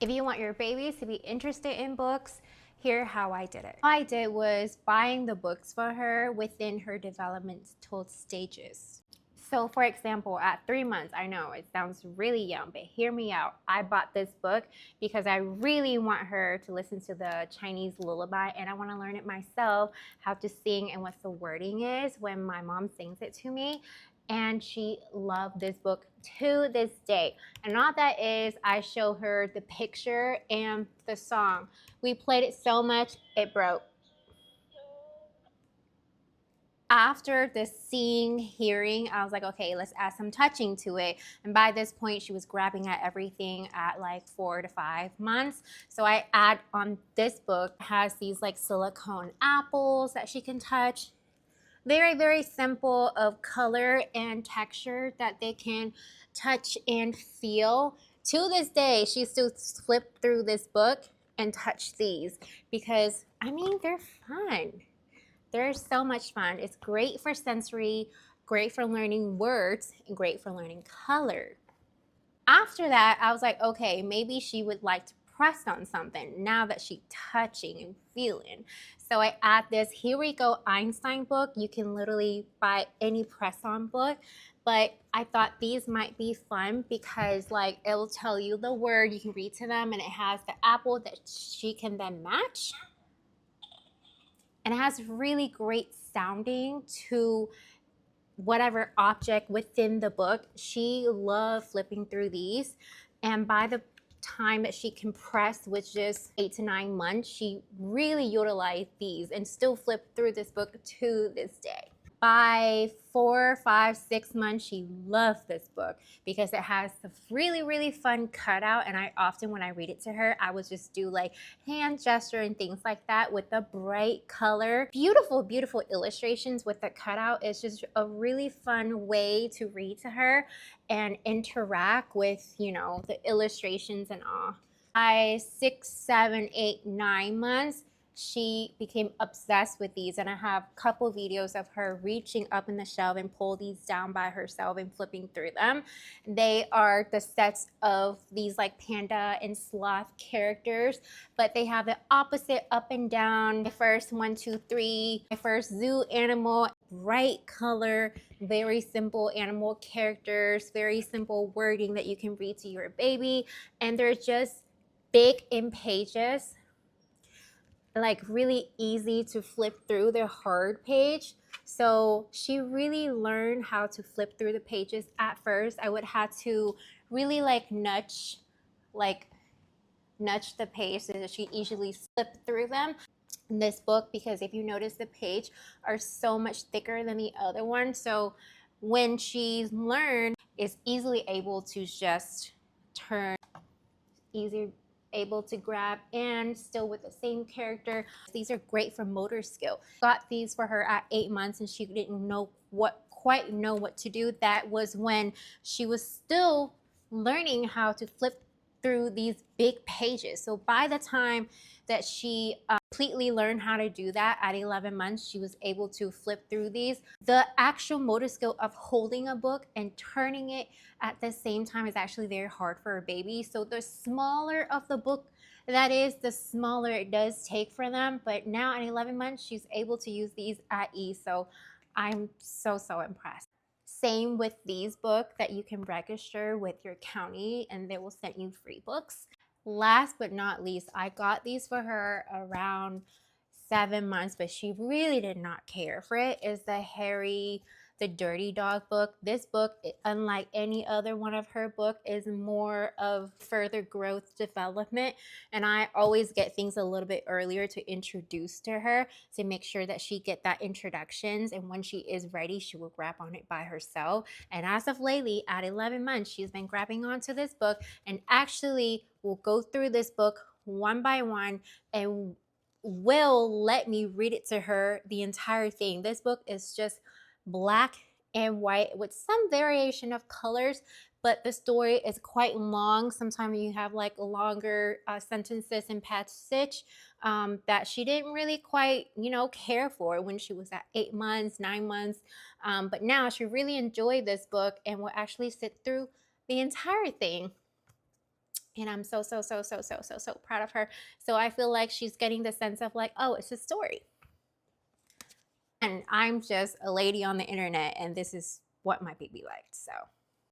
If you want your babies to be interested in books, here's how I did it. All I did was buying the books for her within her developmental stages. So for example, at 3 months, I know it sounds really young, but hear me out. I bought this book because I really want her to listen to the Chinese lullaby, and I want to learn it myself, how to sing and what the wording is when my mom sings it to me. And she loved this book to this day. And all that is, I show her the picture and the song. We played it so much, it broke. After the seeing, hearing, I was like, okay, let's add some touching to it. And by this point, she was grabbing at everything at like 4 to 5 months. So I add on this book, has these like silicone apples that she can touch. Very, very simple of color and texture that they can touch and feel. To this day, she still flipped through this book and touch these because, I mean, they're fun. They're so much fun. It's great for sensory, great for learning words, and great for learning color. After that, I was like, okay, maybe she would like to press on something now that she's touching and feeling. So I add this Here We Go Einstein book. You can literally buy any press-on book, but I thought these might be fun because like it will tell you the word, you can read to them, and it has the apple that she can then match. And it has really great sounding to whatever object within the book. She loved flipping through these. And by the time that she can press, which is 8 to 9 months, she really utilized these and still flipped through this book to this day. By 4, 5, 6 months, she loved this book because it has the really, really fun cutout. And I often, when I read it to her, I would just do like hand gesture and things like that with the bright color. Beautiful, beautiful illustrations with the cutout. It's just a really fun way to read to her and interact with, you know, the illustrations and all. By 6, 7, 8, 9 months, she became obsessed with these, and I have a couple videos of her reaching up in the shelf and pull these down by herself and flipping through them. They are the sets of these like panda and sloth characters, but they have the opposite up and down. My first 1, 2, 3, my first zoo animal, bright color, very simple animal characters, very simple wording that you can read to your baby, and they're just big in pages, like really easy to flip through the hard page. So she really learned how to flip through the pages. At first, I would have to really like nudge the page so that she easily slipped through them. In this book, because if you notice, the page are so much thicker than the other one. So when she's learned, is easily able to just turn, easier able to grab, and still with the same character. These are great for motor skill. Got these for her at 8 months and she didn't quite know what to do. That was when she was still learning how to flip through these big pages. So by the time that she completely learned how to do that at 11 months, she was able to flip through these. The actual motor skill of holding a book and turning it at the same time is actually very hard for a baby. So the smaller of the book that is, the smaller it does take for them. But now at 11 months, she's able to use these at ease. So I'm so impressed. Same with these books that you can register with your county and they will send you free books. Last but not least, I got these for her around 7 months, but she really did not care for it, is the Harry the Dirty Dog book. This book, unlike any other one of her book, is more of further growth development. And I always get things a little bit earlier to introduce to her to make sure that she get that introductions. And when she is ready, she will grab on it by herself. And as of lately, at 11 months, she's been grabbing onto this book and actually will go through this book one by one and will let me read it to her the entire thing. This book is just black and white with some variation of colors, but the story is quite long. Sometimes you have like longer sentences and passage that she didn't really quite, care for when she was at 8 months, 9 months. But now she really enjoyed this book and will actually sit through the entire thing. And I'm so proud of her. So I feel like she's getting the sense of like, oh, it's a story. And I'm just a lady on the internet, and this is what my baby liked. So